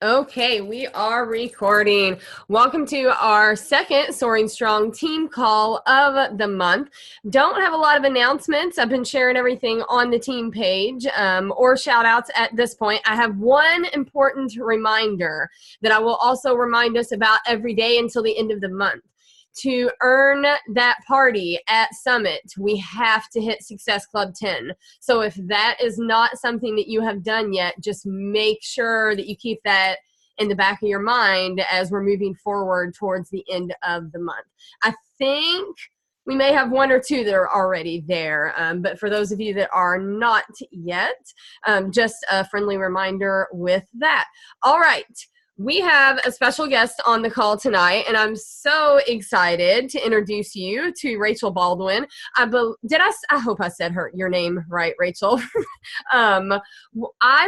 Okay, we are recording. Welcome to our second Soaring Strong team call of the month. Don't have a lot of announcements. I've been sharing everything on the team page or shout outs at this point. I have one important reminder that I will also remind us about every day until the end of the month. To earn that party at Summit, we have to hit Success Club 10. So if that is not something that you have done yet, just make sure that you keep that in the back of your mind as we're moving forward towards the end of the month. I think we may have one or two that are already there, but for those of you that are not yet, just a friendly reminder with that. All right. We have a special guest on the call tonight, and I'm so excited to introduce you to Rachel Baldwin. I hope I said your name right, Rachel. I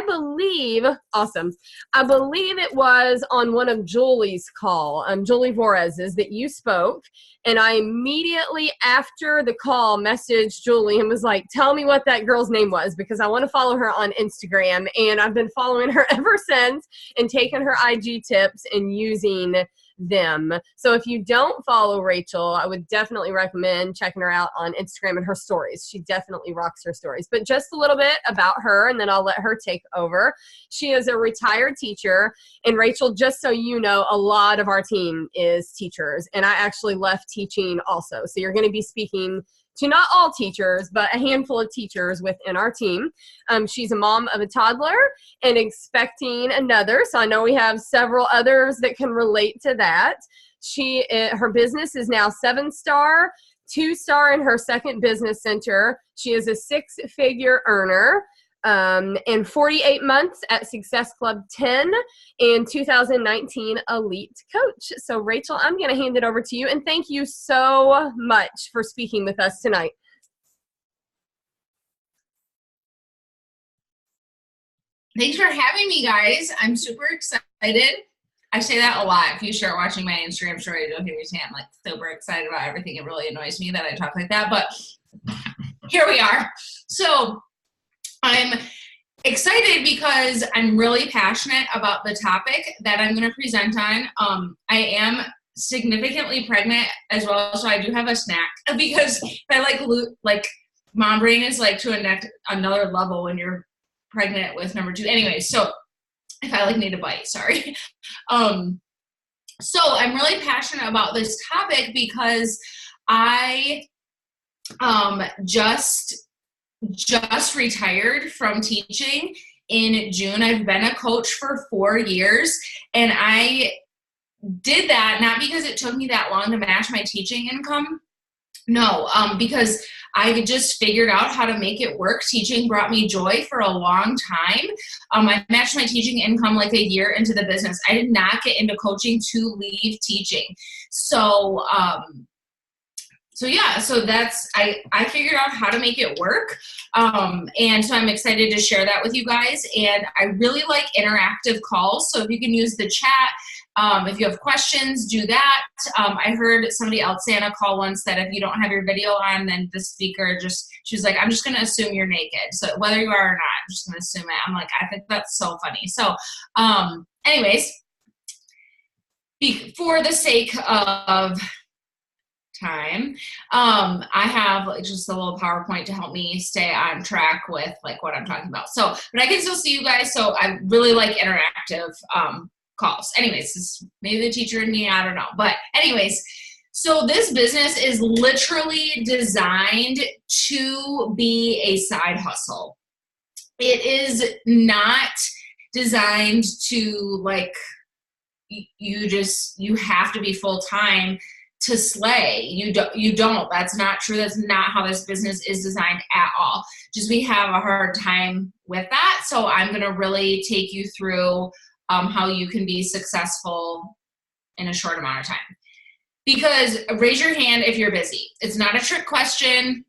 believe it was on one of Julie's call, Julie Vorez's, that you spoke. And I immediately after the call messaged Julie and was like, tell me what that girl's name was, because I want to follow her on Instagram. And I've been following her ever since and taking her IG tips and using them. So if you don't follow Rachel, I would definitely recommend checking her out on Instagram and her stories. She definitely rocks her stories. But just a little bit about her, and then I'll let her take over. She is a retired teacher. And Rachel, just so you know, a lot of our team is teachers. And I actually left teaching also. So you're going to be speaking to not all teachers, but a handful of teachers within our team. She's a mom of a toddler and expecting another. So I know we have several others that can relate to that. Her business is now 7-star, 2-star in her second business center. She is a 6-figure earner. And 48 months at Success Club 10 and 2019 Elite Coach. So Rachel, I'm going to hand it over to you, and thank you so much for speaking with us tonight. Thanks for having me, guys. I'm super excited. I say that a lot. If you start watching my Instagram story, you'll hear me say I'm like super excited about everything. It really annoys me that I talk like that, but here we are. So I'm excited because I'm really passionate about the topic that I'm going to present on. I am significantly pregnant as well, so I do have a snack because I like mom brain is like to another level when you're pregnant with number 2. Anyway, so if I need a bite, sorry. So I'm really passionate about this topic because I just retired from teaching in June. I've been a coach for 4 years, and I did that not because it took me that long to match my teaching income. No, because I just figured out how to make it work. Teaching brought me joy for a long time. I matched my teaching income like a year into the business. I did not get into coaching to leave teaching. So that's, I figured out how to make it work. And so I'm excited to share that with you guys. And I really like interactive calls. So if you can use the chat, if you have questions, do that. I heard somebody else say on a call once that if you don't have your video on, then the speaker she was like, I'm just going to assume you're naked. So whether you are or not, I'm just going to assume it. I'm like, I think that's so funny. So anyways, for the sake of time, I have just a little PowerPoint to help me stay on track with what I'm talking about. So, but I can still see you guys. So I really like interactive calls. Anyways, this maybe the teacher in me, I don't know. But anyways, so this business is literally designed to be a side hustle. It is not designed to you have to be full-time to slay. You don't. That's not true. That's not how this business is designed at all. Just we have a hard time with that. So I'm going to really take you through how you can be successful in a short amount of time. Because raise your hand if you're busy. It's not a trick question.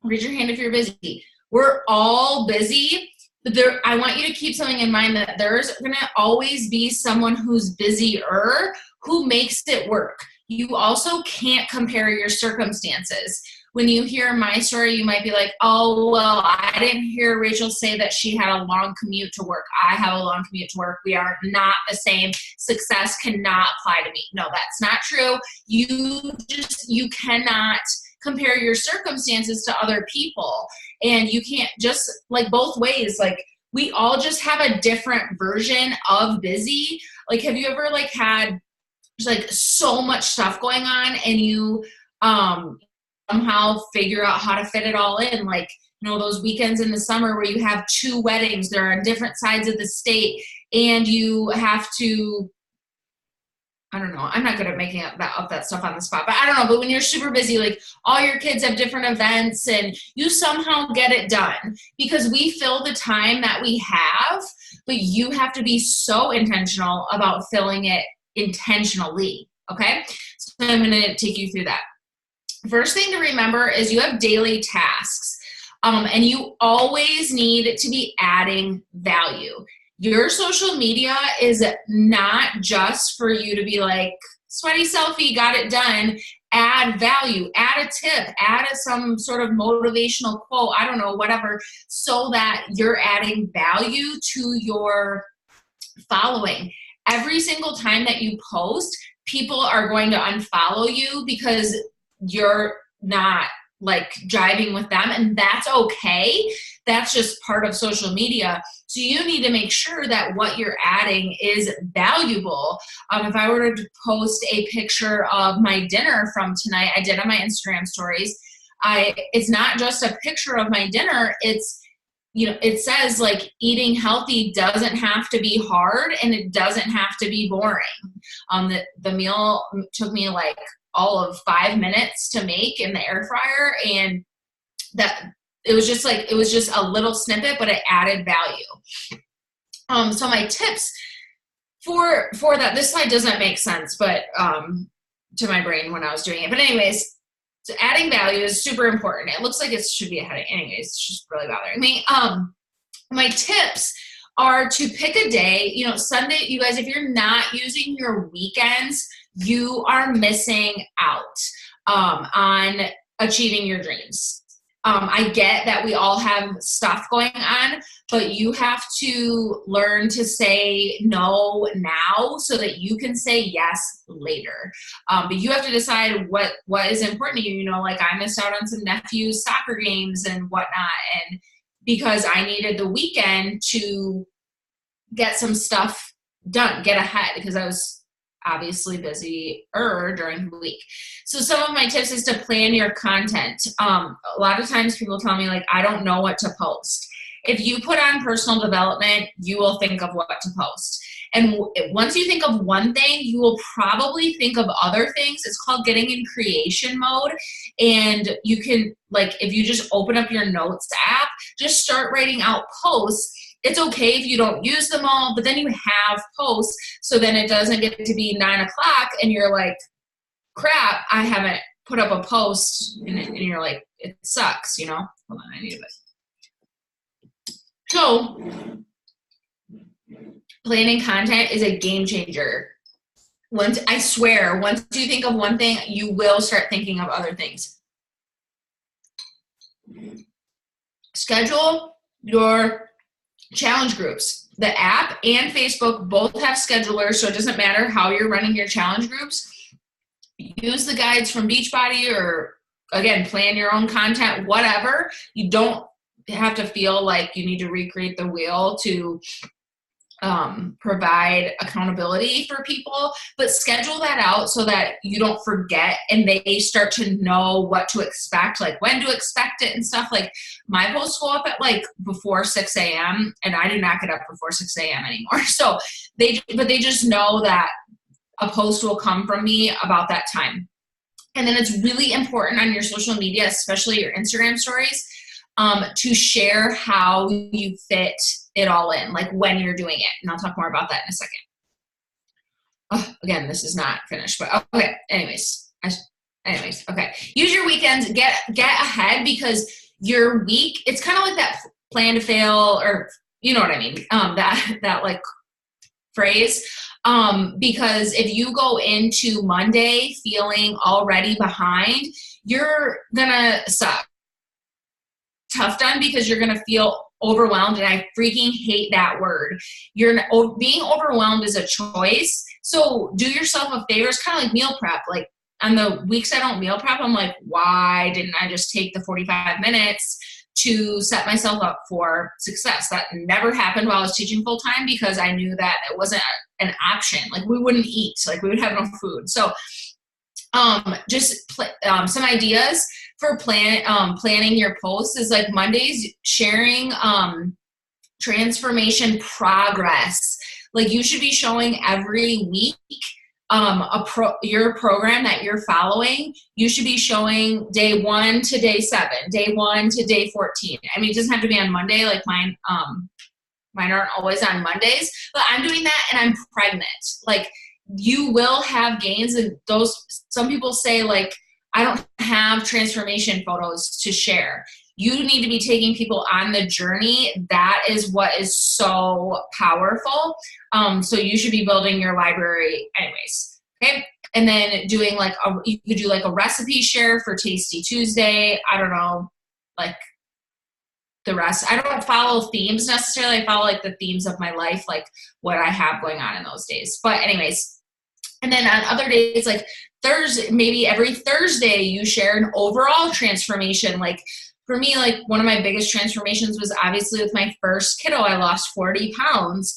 Raise your hand if you're busy. We're all busy. But I want you to keep something in mind that there's going to always be someone who's busier who makes it work. You also can't compare your circumstances. when you hear my story, you might be like, oh, well, I didn't hear Rachel say that she had a long commute to work. I have a long commute to work. We are not the same. Success cannot apply to me. No, that's not true. You cannot compare your circumstances to other people. And you can't just, like, both ways, like, we all just have a different version of busy. Like, have you ever like had like so much stuff going on and you somehow figure out how to fit it all in? Like, you know, those weekends in the summer where you have 2 weddings, they're on different sides of the state, and you have to, I don't know, I'm not good at making up that stuff on the spot, but I don't know, but when you're super busy, like all your kids have different events and you somehow get it done because we fill the time that we have, but you have to be so intentional about filling it intentionally, okay? So I'm going to take you through that. First thing to remember is you have daily tasks, and you always need to be adding value. Your social media is not just for you to be like, sweaty selfie, got it done. Add value, add a tip, add some sort of motivational quote, I don't know, whatever, so that you're adding value to your following. Every single time that you post, people are going to unfollow you because you're not like jiving with them, and that's okay. That's just part of social media. So you need to make sure that what you're adding is valuable. If I were to post a picture of my dinner from tonight, I did on my Instagram stories, it's not just a picture of my dinner, it's, you know, it says like eating healthy doesn't have to be hard and it doesn't have to be boring. The meal took me like all of 5 minutes to make in the air fryer, and that it was just a little snippet, but it added value. So my tips for that, this slide doesn't make sense, but to my brain when I was doing it. But anyways, so adding value is super important. It looks like it should be a headache. Anyways, it's just really bothering me. My tips are to pick a day, you know, Sunday, you guys, if you're not using your weekends, you are missing out on achieving your dreams. I get that we all have stuff going on, but you have to learn to say no now so that you can say yes later. But you have to decide what is important to you. You know, like I missed out on some nephew's soccer games and whatnot, and because I needed the weekend to get some stuff done, get ahead, because I was obviously busier during the week. So some of my tips is to plan your content. A lot of times people tell me like, I don't know what to post. If you put on personal development, you will think of what to post. And once you think of one thing, you will probably think of other things. It's called getting in creation mode. And you can, like, if you just open up your notes app, just start writing out posts. It's okay if you don't use them all, but then you have posts, so then it doesn't get to be 9 o'clock and you're like, crap, I haven't put up a post, and you're like, it sucks, you know? Hold on, I need it. So, planning content is a game changer. I swear, once you think of one thing, you will start thinking of other things. Schedule your challenge groups. The app and Facebook both have schedulers, so it doesn't matter how you're running your challenge groups. Use the guides from Beachbody, or again, plan your own content, whatever. You don't have to feel like you need to recreate the wheel to provide accountability for people, but schedule that out so that you don't forget and they start to know what to expect, like when to expect it and stuff. Like my posts go up at like before 6 a.m. and I do not get up before 6 a.m. anymore. So they just know that a post will come from me about that time. And then it's really important on your social media, especially your Instagram stories, to share how you fit it all in, like when you're doing it. And I'll talk more about that in a second. Oh, again, this is not finished, but okay. Anyways, okay. Use your weekends, get ahead, because your week, it's kind of like that plan to fail, or you know what I mean? That like phrase. Because if you go into Monday feeling already behind, you're gonna suck. Tough done because you're gonna feel overwhelmed, and I freaking hate that word. Being overwhelmed is a choice. So do yourself a favor. It's kind of like meal prep. Like on the weeks I don't meal prep, I'm like, why didn't I just take the 45 minutes to set myself up for success? That never happened while I was teaching full time because I knew that it wasn't an option. Like we wouldn't eat, like we would have no food. So some ideas for planning your posts is like Mondays, sharing transformation progress. Like you should be showing every week your program that you're following. You should be showing day 1 to day 7, day 1 to day 14. I mean, it doesn't have to be on Monday. Like mine aren't always on Mondays, but I'm doing that and I'm pregnant. Like you will have gains, and some people say like, I don't have transformation photos to share. You need to be taking people on the journey. That is what is so powerful. So you should be building your library anyways. Okay. And then doing you could do like a recipe share for Tasty Tuesday. I don't know, like the rest. I don't follow themes necessarily. I follow like the themes of my life, like what I have going on in those days. But anyways, and then on other days, like maybe every Thursday you share an overall transformation. Like for me, like one of my biggest transformations was obviously with my first kiddo. I lost 40 pounds.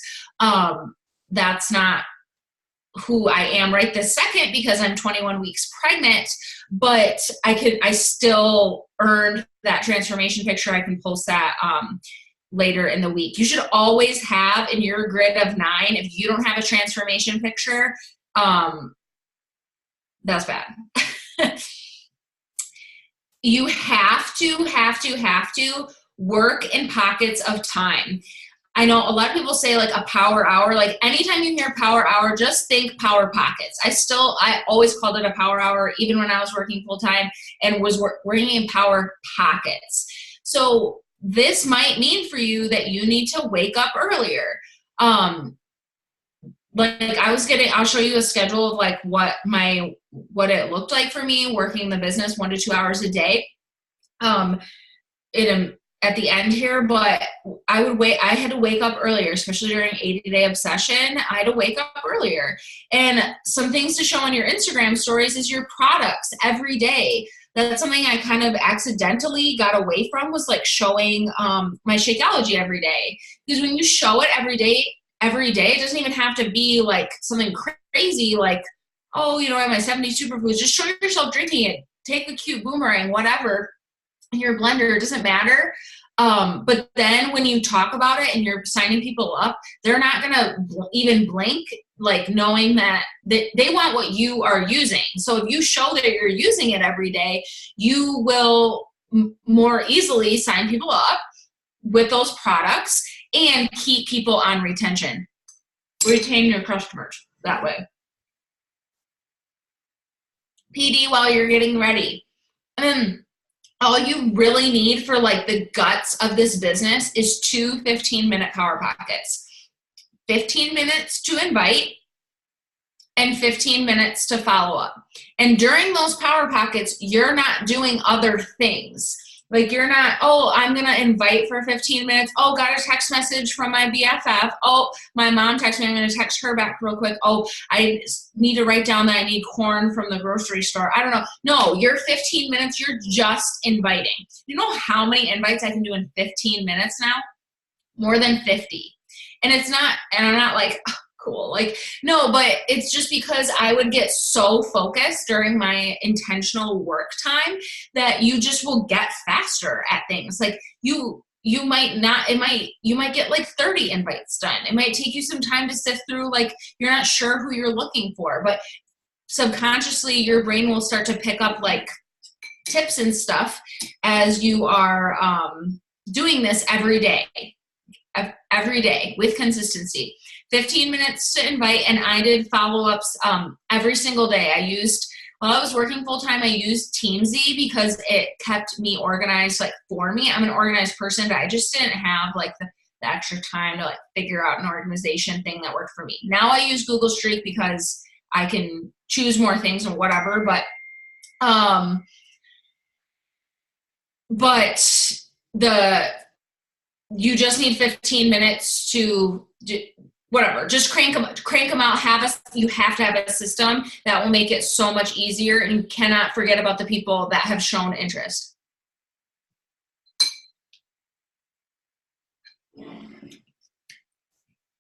That's not who I am right this second because I'm 21 weeks pregnant, but I still earned that transformation picture. I can post that later in the week. You should always have in your grid of 9, if you don't have a transformation picture, that's bad. You have to work in pockets of time. I know a lot of people say like a power hour. Like anytime you hear power hour, just think power pockets. I always called it a power hour, even when I was working full time and was working in power pockets. So this might mean for you that you need to wake up earlier. I'll show you a schedule of like what it looked like for me working the business 1 to 2 hours a day. At the end here, but I had to wake up earlier, especially during 80-day obsession. I had to wake up earlier. And some things to show on your Instagram stories is your products every day. That's something I kind of accidentally got away from, was like showing my Shakeology every day. Because when you show it every day, it doesn't even have to be like something crazy like, oh, I have my 70 superfoods. Just show yourself drinking it. Take a cute boomerang, whatever, in your blender. It doesn't matter. But then when you talk about it and you're signing people up, they're not going to even blink, like knowing that they want what you are using. So if you show that you're using it every day, you will more easily sign people up with those products and keep people on retention. Retain your customers that way. PD while you're getting ready. All you really need for like the guts of this business is 2 15-minute power pockets. 15 minutes to invite and 15 minutes to follow up. And during those power pockets, you're not doing other things. Like you're not, oh, I'm going to invite for 15 minutes. Oh, got a text message from my BFF. Oh, my mom texted me. I'm going to text her back real quick. Oh, I need to write down that I need corn from the grocery store. I don't know. No, your 15 minutes, you're just inviting. You know how many invites I can do in 15 minutes now? More than 50. And I'm not like, oh, cool. Like, no, but it's just because I would get so focused during my intentional work time that you just will get faster at things. Like you might get like 30 invites done. It might take you some time to sift through, like you're not sure who you're looking for, but subconsciously your brain will start to pick up like tips and stuff as you are doing this every day with consistency. 15 minutes to invite, and I did follow-ups every single day. While I was working full-time, I used Teamsy because it kept me organized, like for me. I'm an organized person, but I just didn't have like the extra time to like figure out an organization thing that worked for me. Now I use Google Streak because I can choose more things and whatever, but but you just need 15 minutes to whatever, just crank them out. You have to have a system that will make it so much easier, and you cannot forget about the people that have shown interest.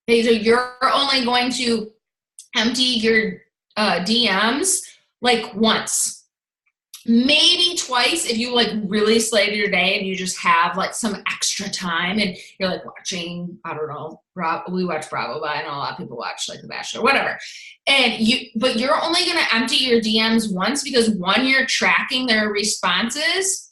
Okay, so you're only going to empty your DMs like once. Maybe twice if you like really slayed your day and you just have like some extra time and you're like watching, I don't know, we watch Bravo, but I know a lot of people watch like The Bachelor, whatever. But you're only going to empty your DMs once because one, you're tracking their responses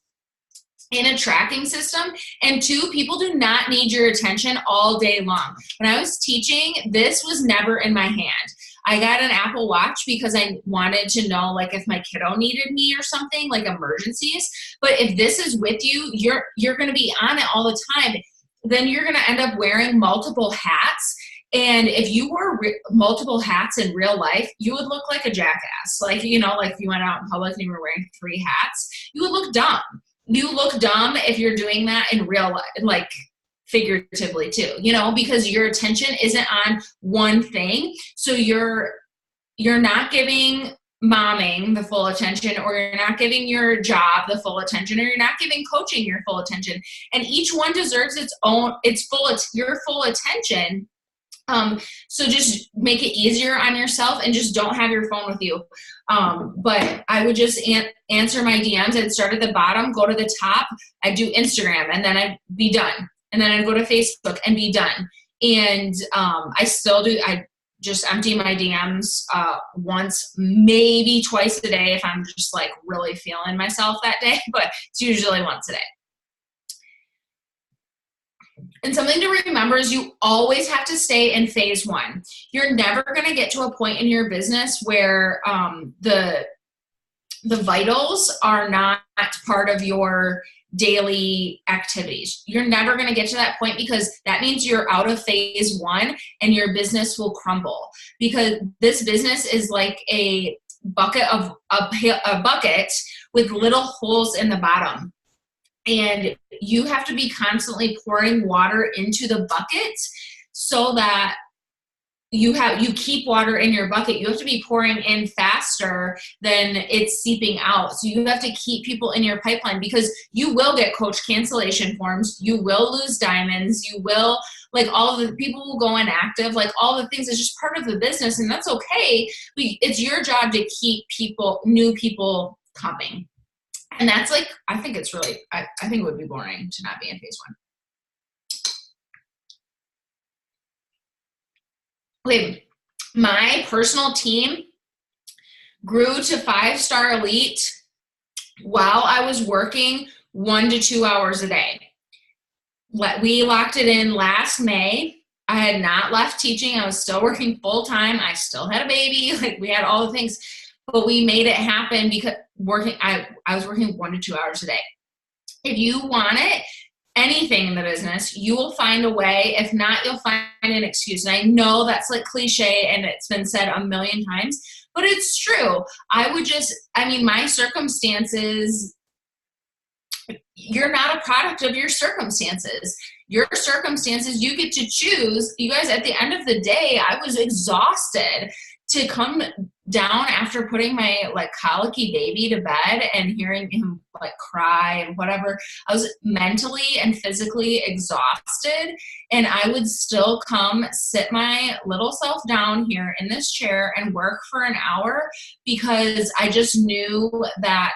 in a tracking system, and two, people do not need your attention all day long. When I was teaching, this was never in my hand. I got an Apple Watch because I wanted to know like if my kiddo needed me or something, like emergencies. But if this is with you, you're going to be on it all the time. Then you're going to end up wearing multiple hats. And if you wore multiple hats in real life, you would look like a jackass. Like, you know, like if you went out in public and you were wearing 3 hats, you would look dumb. You look dumb if you're doing that in real life, like figuratively too, you know, because your attention isn't on one thing. So you're not giving momming the full attention, or you're not giving your job the full attention, or you're not giving coaching your full attention. And each one deserves your full attention. So just make it easier on yourself and just don't have your phone with you. But I would just answer my DMs. I'd start at the bottom, go to the top. I'd do Instagram, and then I'd be done. And then I'd go to Facebook and be done. And I still do. I just empty my DMs once, maybe twice a day if I'm just like really feeling myself that day. But it's usually once a day. And something to remember is you always have to stay in phase 1. You're never going to get to a point in your business where the vitals are not part of your daily activities. You're never going to get to that point, because that means you're out of phase 1 and your business will crumble, because this business is like a bucket with little holes in the bottom. And you have to be constantly pouring water into the bucket so that you keep water in your bucket. You have to be pouring in faster than it's seeping out. So you have to keep people in your pipeline, because you will get coach cancellation forms. You will lose diamonds. You will, like, all of the people will go inactive, like all the things. It's just part of the business, and that's okay. But it's your job to keep new people coming. And that's like, I think it's really, I think it would be boring to not be in phase 1. Okay, my personal team grew to 5-star elite while I was working 1 to 2 hours a day. We locked it in last May. I had not left teaching. I was still working full time. I still had a baby. Like, we had all the things. But we made it happen because I was working 1 to 2 hours a day. If you want it, anything in the business, you will find a way. If not, you'll find an excuse. And I know that's like cliche and it's been said a million times, but it's true. My circumstances, you're not a product of your circumstances. Your circumstances, you get to choose. You guys, at the end of the day, I was exhausted to come down after putting my like colicky baby to bed and hearing him like cry and whatever. I was mentally and physically exhausted, and I would still come sit my little self down here in this chair and work for an hour, because I just knew that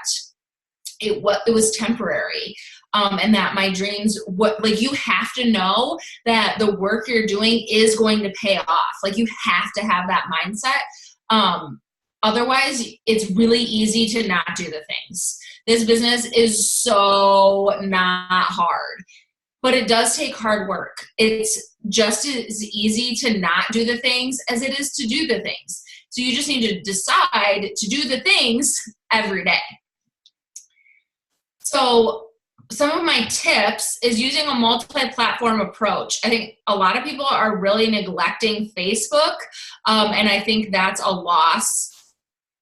it was temporary. And that my dreams, you have to know that the work you're doing is going to pay off. Like, you have to have that mindset. Otherwise, it's really easy to not do the things. This business is so not hard, but it does take hard work. It's just as easy to not do the things as it is to do the things. So you just need to decide to do the things every day. So some of my tips is using a multi-platform approach. I think a lot of people are really neglecting Facebook, and I think that's a loss,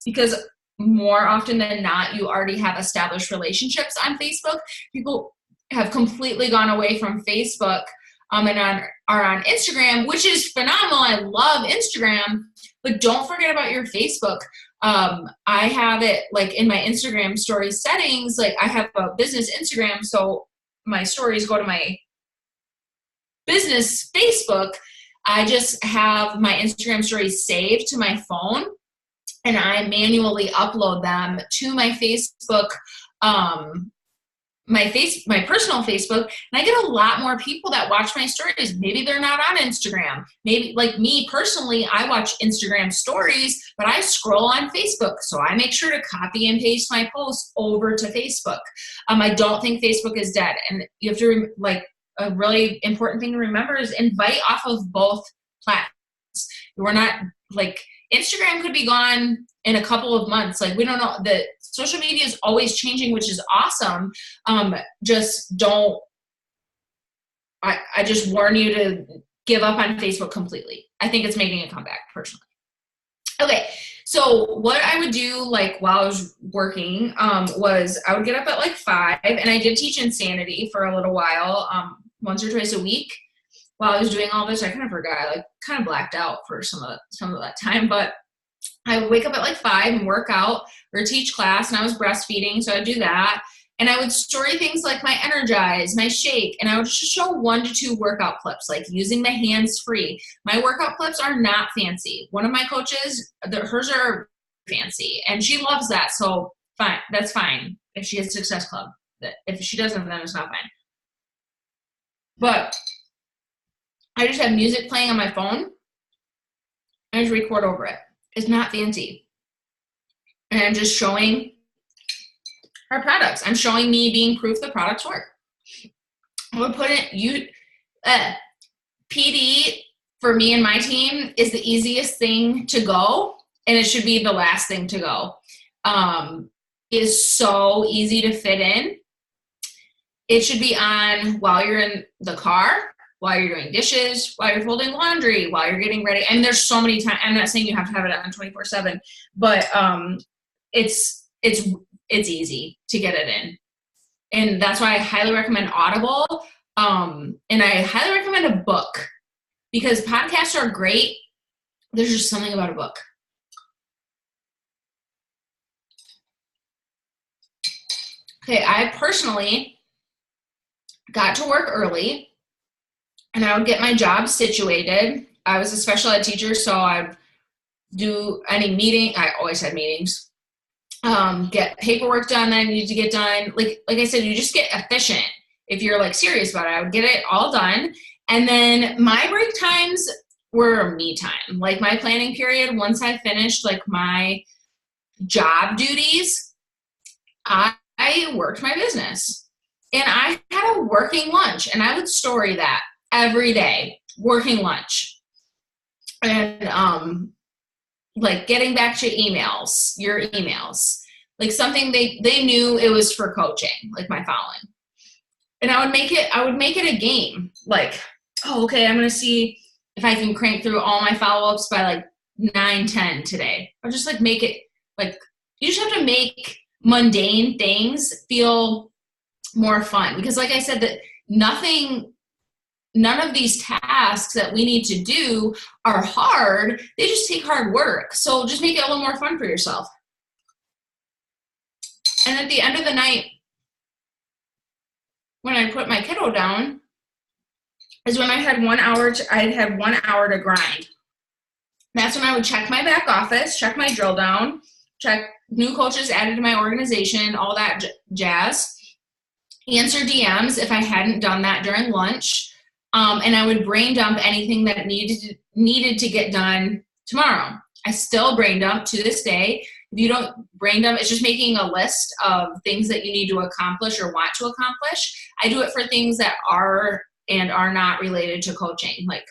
because more often than not, you already have established relationships on Facebook. People have completely gone away from Facebook and are on Instagram, which is phenomenal. I love Instagram, but don't forget about your Facebook. I have it like in my Instagram story settings, like I have a business Instagram, so my stories go to my business Facebook. I just have my Instagram stories saved to my phone, and I manually upload them to my Facebook, my personal Facebook, and I get a lot more people that watch my stories. Maybe they're not on Instagram. Maybe like me personally, I watch Instagram stories, but I scroll on Facebook. So I make sure to copy and paste my posts over to Facebook. I don't think Facebook is dead. And you have to, a really important thing to remember is invite off of both platforms. We're not Instagram could be gone in a couple of months. Like, we don't know. The social media is always changing, which is awesome. Just don't, I just warn you to give up on Facebook completely. I think it's making a comeback personally. Okay. So what I would do while I was working, was I would get up at 5, and I did teach Insanity for a little while, once or twice a week. While I was doing all this, I kind of forgot. I kind of blacked out for some of that time, but I would wake up at 5 and work out or teach class, and I was breastfeeding, so I'd do that. And I would story things like my Energize, my Shake, and I would just show 1 to 2 workout clips, using the hands free. My workout clips are not fancy. One of my coaches, hers are fancy, and she loves that, so fine. That's fine if she has Success Club. If she doesn't, then it's not fine. But I just have music playing on my phone, and I just record over it. It's not fancy. And I'm just showing our products. I'm showing me being proof the products work. I would put it, PD for me and my team is the easiest thing to go, and it should be the last thing to go. Is so easy to fit in. It should be on while you're in the car, while you're doing dishes, while you're folding laundry, while you're getting ready. And there's so many times. I'm not saying you have to have it on 24/7, but it's easy to get it in. And that's why I highly recommend Audible. And I highly recommend a book, because podcasts are great. There's just something about a book. Okay, I personally got to work early, and I would get my job situated. I was a special ed teacher, so I'd do any meeting. I always had meetings. Get paperwork done that I needed to get done. Like I said, you just get efficient if you're serious about it. I would get it all done. And then my break times were me time. My planning period, once I finished my job duties, I worked my business. And I had a working lunch, and I would story that every day, working lunch. And getting back to your emails, something they knew it was for coaching, my following. And I would make it a game. Okay, I'm going to see if I can crank through all my follow-ups by 9-10 today. Or just make it you just have to make mundane things feel more fun, because I said, that none of these tasks that we need to do are hard. They just take hard work. So just make it a little more fun for yourself. And at the end of the night, when I put my kiddo down, is when I had 1 hour to grind. That's when I would check my back office, check my drill down, check new coaches added to my organization, all that jazz. Answer DMs if I hadn't done that during lunch. And I would brain dump anything that needed to get done tomorrow. I still brain dump to this day. If you don't brain dump, it's just making a list of things that you need to accomplish or want to accomplish. I do it for things that are and are not related to coaching. Like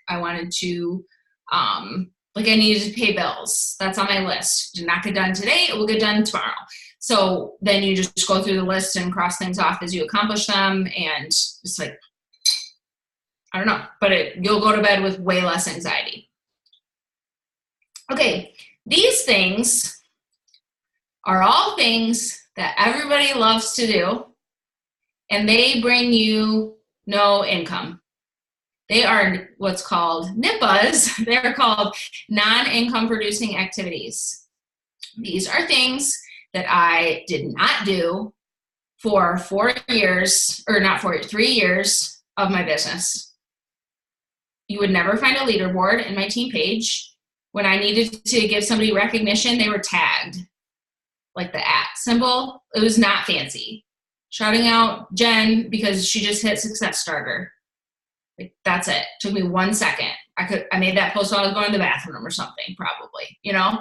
I wanted to, I needed to pay bills. That's on my list. Did not get done today. It will get done tomorrow. So then you just go through the list and cross things off as you accomplish them. And it's I don't know, but you'll go to bed with way less anxiety. Okay, these things are all things that everybody loves to do, and they bring you no income. They are what's called NIPAs. They're called non-income producing activities. These are things that I did not do for 4 years, or not 4 years, 3 years of my business. You would never find a leaderboard in my team page. When I needed to give somebody recognition, they were tagged, like the @ symbol. It was not fancy. Shouting out Jen because she just hit Success Starter. Like, that's it. Took me 1 second. I made that post while I was going to the bathroom or something, probably, you know?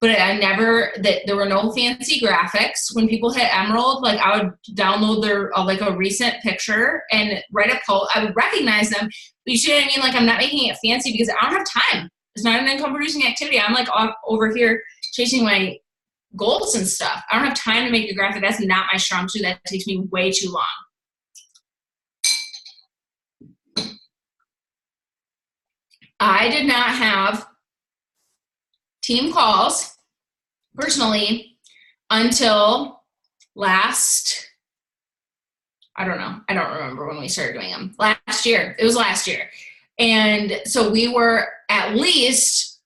But there were no fancy graphics. When people hit Emerald, like, I would download their, like, a recent picture and write a post. I would recognize them. But you see what I mean? Like, I'm not making it fancy because I don't have time. It's not an income producing activity. I'm like over here chasing my goals and stuff. I don't have time to make a graphic. That's not my strong suit. That takes me way too long. I did not have team calls personally until I don't remember when we started doing them. Last year. It was last year. And so we were at least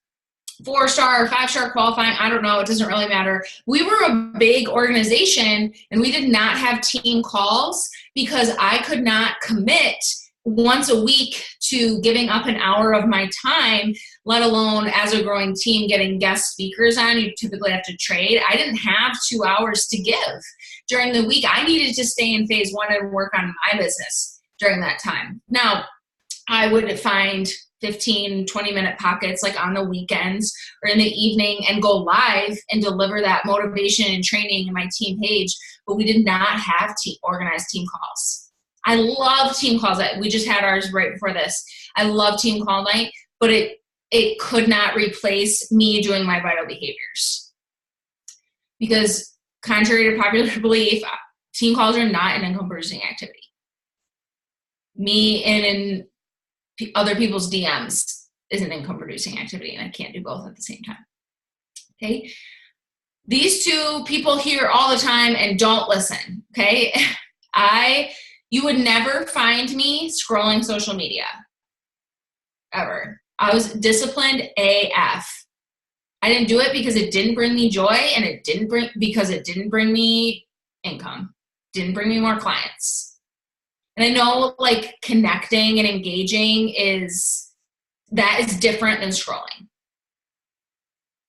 4-star or 5-star qualifying. I don't know. It doesn't really matter. We were a big organization and we did not have team calls because I could not commit once a week to giving up an hour of my time, let alone as a growing team getting guest speakers on. You typically have to trade. I didn't have 2 hours to give during the week. I needed to stay in phase 1 and work on my business during that time. Now, I would find 15, 20-minute pockets like on the weekends or in the evening and go live and deliver that motivation and training in my team page, but we did not have organized team calls. I love team calls. We just had ours right before this. I love team call night, but it could not replace me doing my vital behaviors. Because contrary to popular belief, team calls are not an income producing activity. Me in other people's DMs is an income producing activity, and I can't do both at the same time. Okay? These two people hear all the time and don't listen. Okay? You would never find me scrolling social media. Ever. I was disciplined AF. I didn't do it because it didn't bring me joy, and because it didn't bring me income. Didn't bring me more clients. And I know, like, connecting and engaging is different than scrolling.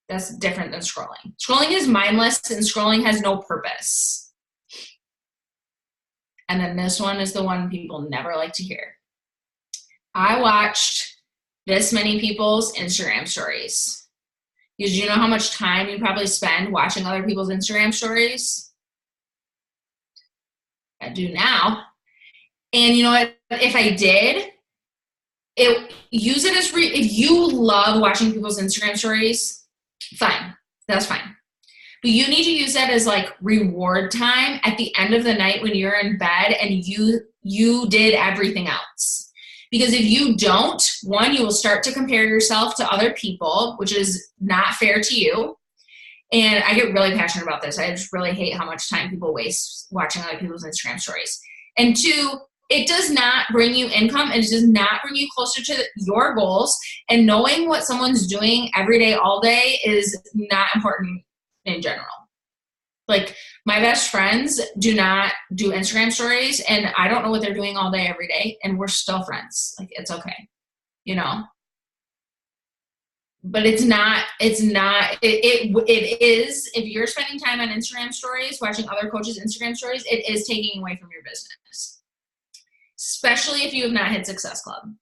That's different than scrolling. Scrolling is mindless and scrolling has no purpose. And then this one is the one people never like to hear. I watched this many people's Instagram stories. Because you know how much time you probably spend watching other people's Instagram stories? I do now. And you know what? If I did, use it as if you love watching people's Instagram stories, fine. That's fine. But you need to use that as like reward time at the end of the night when you're in bed and you did everything else. Because if you don't, one, you will start to compare yourself to other people, which is not fair to you. And I get really passionate about this. I just really hate how much time people waste watching other people's Instagram stories. And two, it does not bring you income. It does not bring you closer to your goals. And knowing what someone's doing every day, all day is not important in general. Like, my best friends do not do Instagram stories, and I don't know what they're doing all day, every day, and we're still friends. Like, it's okay, you know? But it is, if you're spending time on Instagram stories, watching other coaches' Instagram stories, it is taking away from your business. Especially if you have not hit Success Club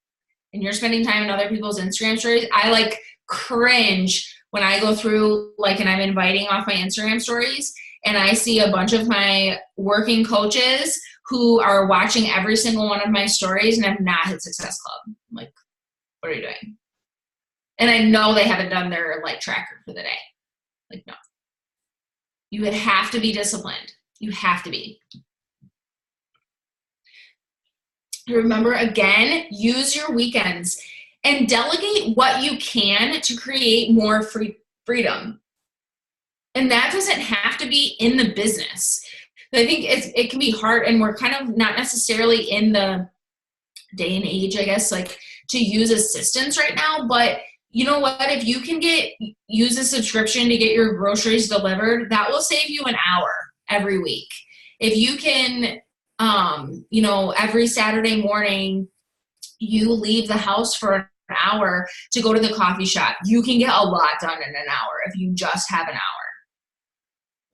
and you're spending time on other people's Instagram stories. I like cringe when I go through, like, and I'm inviting off my Instagram stories and I see a bunch of my working coaches who are watching every single one of my stories and have not hit Success Club. I'm like, what are you doing? And I know they haven't done their like tracker for the day. Like, no. You would have to be disciplined. You have to be. Remember, again, use your weekends and delegate what you can to create more freedom. And that doesn't have to be in the business. I think it can be hard, and we're kind of not necessarily in the day and age, I guess, like to use assistants right now. But you know what? If you can use a subscription to get your groceries delivered, that will save you an hour every week. If you can, every Saturday morning, you leave the house for an hour to go to the coffee shop, you can get a lot done in an hour if you just have an hour.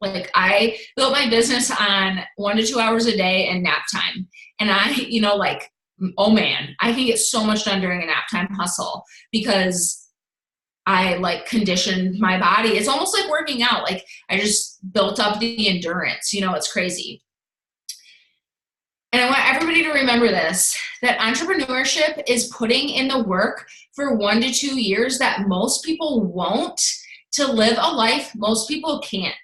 Like I built my business on 1 to 2 hours a day and nap time. And oh man, I can get so much done during a nap time hustle because I like conditioned my body. It's almost like working out. Like I just built up the endurance, it's crazy. And I want everybody to remember this, that entrepreneurship is putting in the work for 1 to 2 years that most people won't, to live a life most people can't.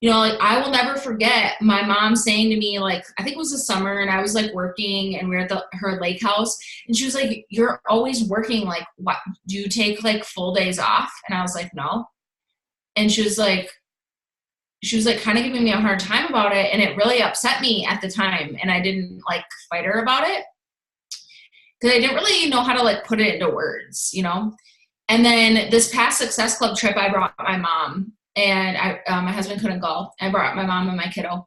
I will never forget my mom saying to me, like, I think it was the summer and I was like working and we were at her lake house, and she was like, you're always working. Like, what, do you take like full days off? And I was like, no. And she was like kind of giving me a hard time about it. And it really upset me at the time. And I didn't like fight her about it because I didn't really know how to like put it into words, And then this past Success Club trip, I brought my mom. And my husband couldn't go. I brought my mom and my kiddo.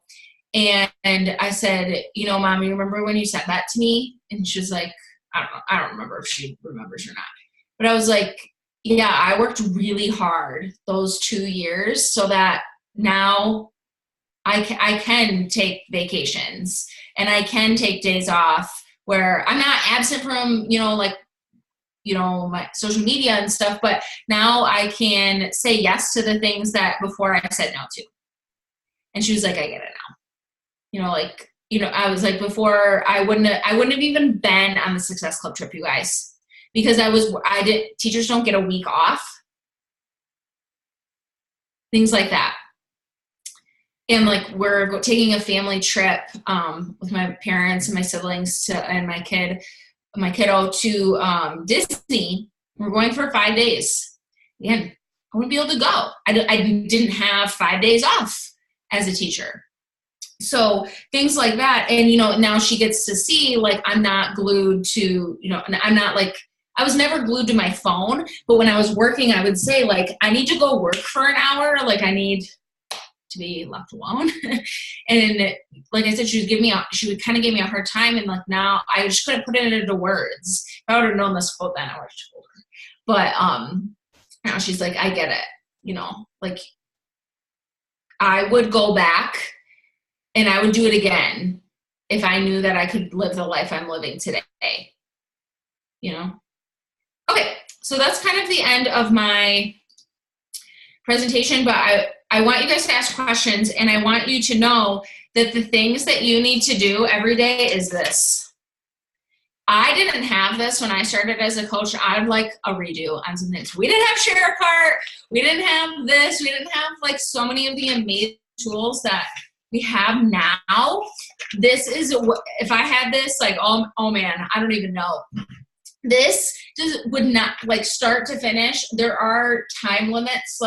And I said, Mom, you remember when you said that to me? And she was like, I don't remember if she remembers or not. But I was like, yeah, I worked really hard those 2 years so that now I can take vacations and I can take days off where I'm not absent from, my social media and stuff, but now I can say yes to the things that before I said no to. And she was like, I get it now. I was like, before I wouldn't have even been on the Success Club trip, you guys, because teachers don't get a week off. Things like that. And like, we're taking a family trip with my parents and my siblings and my kiddo to Disney. We're going for 5 days. Again, I wouldn't be able to go. I didn't have 5 days off as a teacher. So things like that. And, now she gets to see, like, I'm not glued to, I'm not like, I was never glued to my phone, but when I was working, I would say, like, I need to go work for an hour. Like, I need to be left alone. And like I said, she would kind of give me a hard time. And like, now I just couldn't put it into words. If I would have known this quote then, I would have told her. But now she's like, I get it. Like, I would go back and I would do it again if I knew that I could live the life I'm living today. Okay, so that's kind of the end of my presentation, but I want you guys to ask questions, and I want you to know that the things that you need to do every day is this. I didn't have this when I started as a coach. I'd like a redo on some things. We didn't have share a cart. We didn't have this. We didn't have like so many of the amazing tools that we have now. This is, if I had this, like, oh man, I don't even know. This just would not, like, start to finish. There are time limits,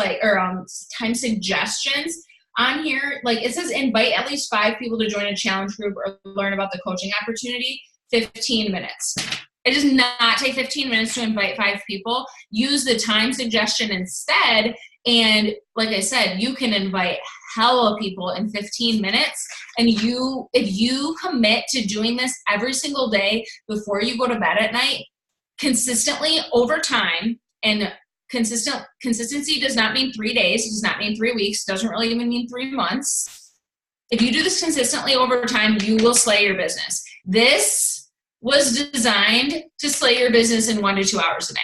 time suggestions on here. Like, it says invite at least 5 people to join a challenge group or learn about the coaching opportunity. 15 minutes. It does not take 15 minutes to invite 5 people. Use the time suggestion instead. And like I said, you can invite hella people in 15 minutes. And if you commit to doing this every single day before you go to bed at night, consistently over time, and consistency does not mean 3 days, does not mean 3 weeks, doesn't really even mean 3 months. If you do this consistently over time, you will slay your business. This was designed to slay your business in 1 to 2 hours a day.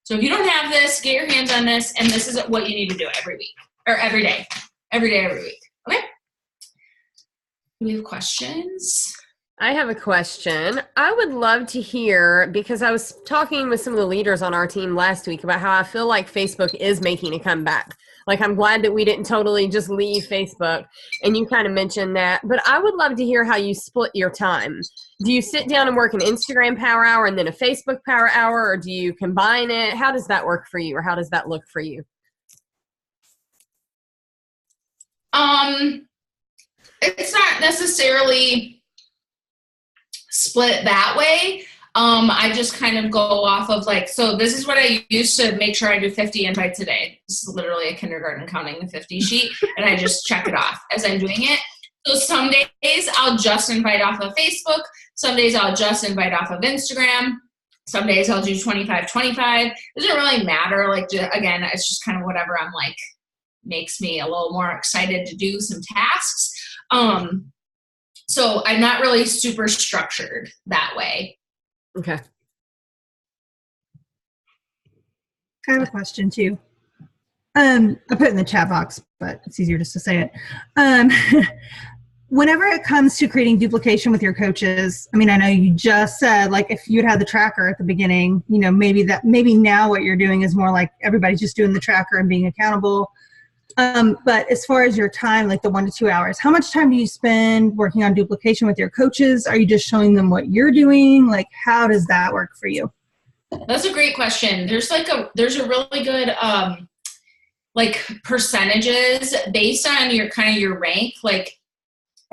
So if you don't have this, get your hands on this, and this is what you need to do every week, or every day, every week. Okay? We have questions? I have a question. I would love to hear, because I was talking with some of the leaders on our team last week about how I feel like Facebook is making a comeback. Like, I'm glad that we didn't totally just leave Facebook, and you kind of mentioned that. But I would love to hear how you split your time. Do you sit down and work an Instagram power hour and then a Facebook power hour, or do you combine it? How does that work for you, or how does that look for you? It's not necessarily split that way. I just kind of go off of like, so this is what I use to make sure I do 50 invites a day. This is literally a kindergarten counting the 50 sheet, and I just check it off as I'm doing it. So some days I'll just invite off of Facebook. Some days I'll just invite off of Instagram. Some days I'll do 25-25. It doesn't really matter. Like, again, it's just kind of whatever I'm like, makes me a little more excited to do some tasks. So I'm not really super structured that way. Okay. I have a question too. I put it in the chat box, but it's easier just to say it. Whenever it comes to creating duplication with your coaches, I mean, I know you just said, like, if you'd had the tracker at the beginning, you know, maybe now what you're doing is more like everybody's just doing the tracker and being accountable. But as far as your time, like the 1 to 2 hours, how much time do you spend working on duplication with your coaches? Are you just showing them what you're doing? Like, how does that work for you? That's a great question. There's a really good, like percentages based on your rank. Like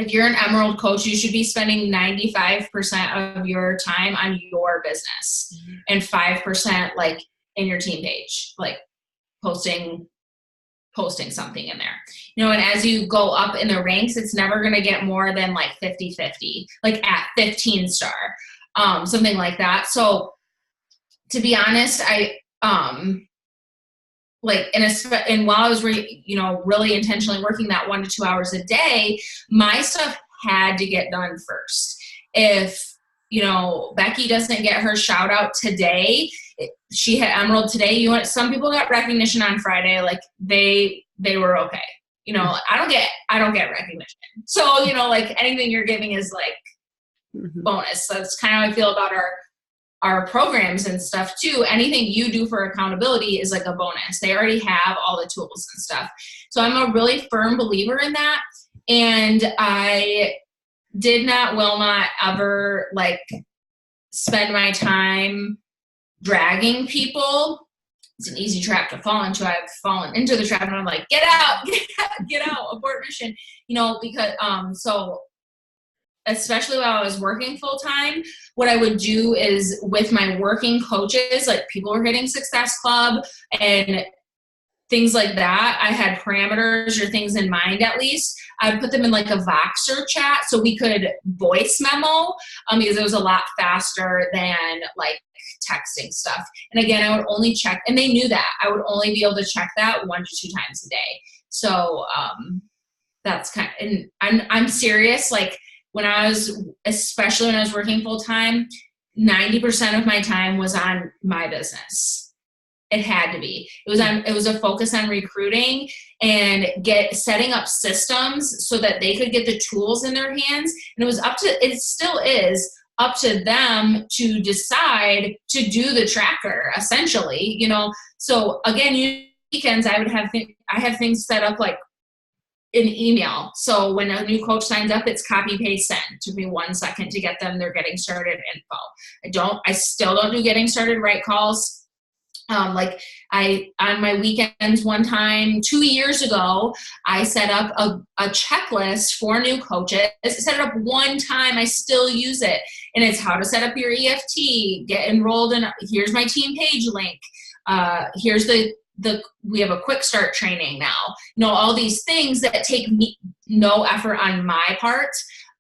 if you're an Emerald coach, you should be spending 95% of your time on your business and 5% like in your team page, like posting something in there, you know, and as you go up in the ranks, it's never going to get more than like 50-50, like at 15 star, something like that. So to be honest, and while I was, really intentionally working that 1 to 2 hours a day, my stuff had to get done first. If, Becky doesn't get her shout out today, she had Emerald today. Some people got recognition on Friday. Like they were okay. I don't get recognition. So, like anything you're giving is like bonus. So that's kind of how I feel about our programs and stuff too. Anything you do for accountability is like a bonus. They already have all the tools and stuff. So I'm a really firm believer in that. And I will not ever like spend my time dragging people. It's an easy trap to fall into. I've fallen into the trap and I'm like, get out, abort mission, because, so especially while I was working full time, what I would do is with my working coaches, like people were hitting Success Club and things like that. I had parameters or things in mind at least. I'd put them in like a Voxer chat so we could voice memo because it was a lot faster than like texting stuff. And again, I would only check, and they knew that I would only be able to check that 1 to 2 times a day. So that's and I'm serious. Like especially when I was working full time, 90% of my time was on my business. It had to be. It was a focus on recruiting and setting up systems so that they could get the tools in their hands. And it still is up to them to decide to do the tracker, essentially, So again, weekends I have things set up like an email. So when a new coach signs up, it's copy, paste, send. It took me 1 second to get them their getting started info. I still don't do getting started right calls. On my weekends one time 2 years ago, I set up a checklist for new coaches. I set it up one time. I still use it. And it's how to set up your EFT, get enrolled in, here's my team page link. Here's we have a quick start training now. All these things that take no effort on my part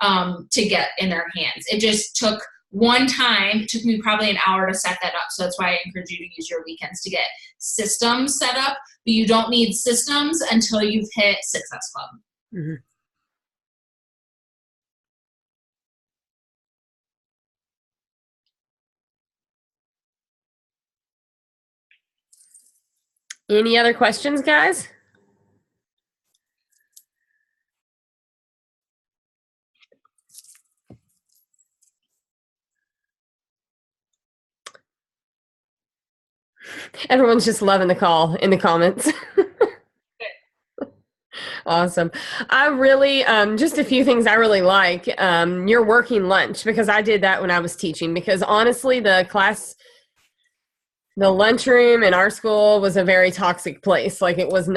to get in their hands. It just took one time. It took me probably an hour to set that up. So that's why I encourage you to use your weekends to get systems set up. But you don't need systems until you've hit Success Club. Mm-hmm. Any other questions, guys? Everyone's just loving the call in the comments. Awesome. I really, just a few things I really like. Your working lunch, because I did that when I was teaching, because honestly, the The lunchroom in our school was a very toxic place. Like it was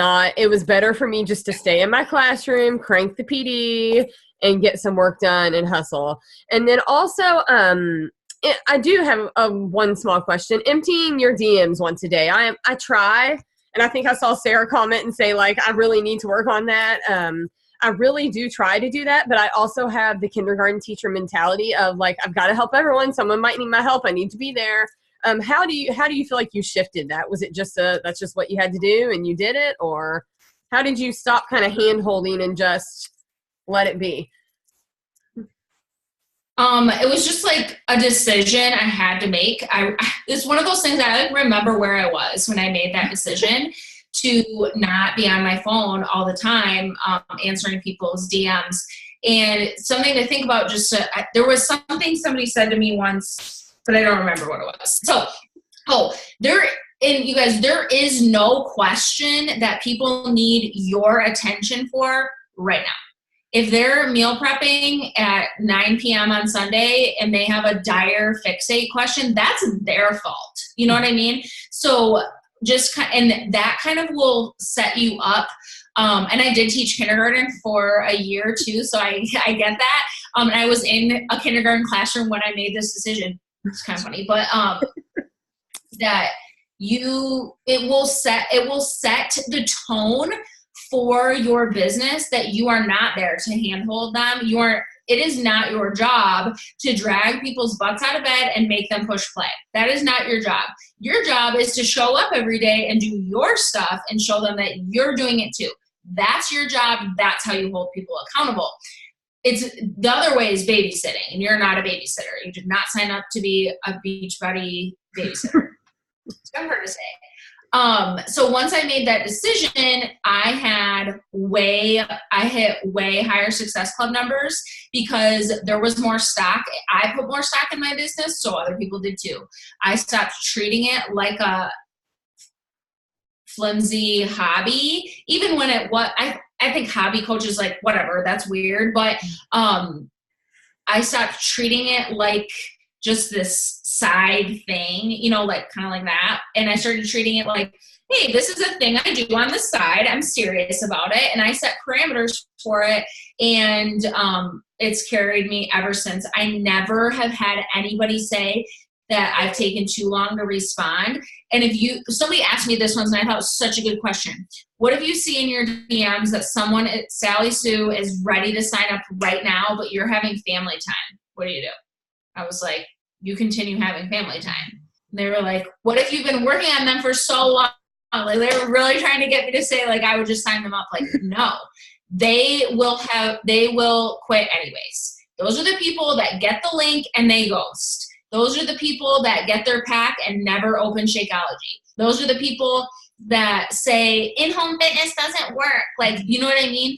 better for me just to stay in my classroom, crank the PD, and get some work done and hustle. And then also, I do have one small question. Emptying your DMs once a day. I try, and I think I saw Sarah comment and say, like, I really need to work on that. I really do try to do that, but I also have the kindergarten teacher mentality of, like, I've got to help everyone. Someone might need my help. I need to be there. How do you feel like you shifted that? Was it just that's just what you had to do and you did it? Or how did you stop kind of hand holding and just let it be? It was just like a decision I had to make. It's one of those things I like remember where I was when I made that decision to not be on my phone all the time, answering people's DMs. And something to think about, there was something somebody said to me once, but I don't remember what it was. So, you guys, there is no question that people need your attention for right now. If they're meal prepping at 9 p.m. on Sunday and they have a dire fixate question, that's their fault. You know what I mean? So and that kind of will set you up. And I did teach kindergarten for a year too, so I get that. And I was in a kindergarten classroom when I made this decision. It's kind of funny, but that it will set the tone for your business that you are not there to handhold them. It is not your job to drag people's butts out of bed and make them push play. That is not your job. Your job is to show up every day and do your stuff and show them that you're doing it too. That's your job. That's how you hold people accountable. It's the other way is babysitting, and you're not a babysitter. You did not sign up to be a beach buddy babysitter. It's I've heard to say. So once I made that decision, I hit way higher Success Club numbers because there was more stock. I put more stock in my business, so other people did too. I stopped treating it like a flimsy hobby, even when I think hobby coach is like, whatever, that's weird. But I stopped treating it like just this side thing, like kind of like that. And I started treating it like, hey, this is a thing I do on the side. I'm serious about it. And I set parameters for it. And it's carried me ever since. I never have had anybody say that I've taken too long to respond. And somebody asked me this once, and I thought it was such a good question. What if you see in your DMs that someone at Sally Sue is ready to sign up right now, but you're having family time? What do? I was like, you continue having family time. And they were like, what if you've been working on them for so long? Like, they were really trying to get me to say, like, I would just sign them up. Like, no, they will quit anyways. Those are the people that get the link and they ghost. Those are the people that get their pack and never open Shakeology. Those are the people that say in-home fitness doesn't work. Like, you know what I mean?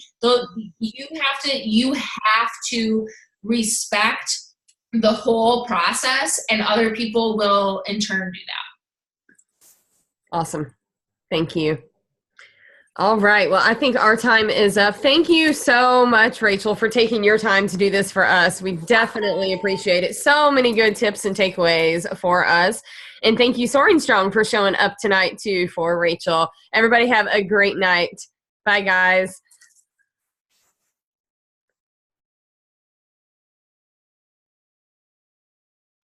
You have to respect the whole process, and other people will in turn do that. Awesome. Thank you. All right. Well, I think our time is up. Thank you so much, Rachel, for taking your time to do this for us. We definitely appreciate it. So many good tips and takeaways for us. And thank you, Soaring Strong, for showing up tonight too for Rachel. Everybody have a great night. Bye, guys.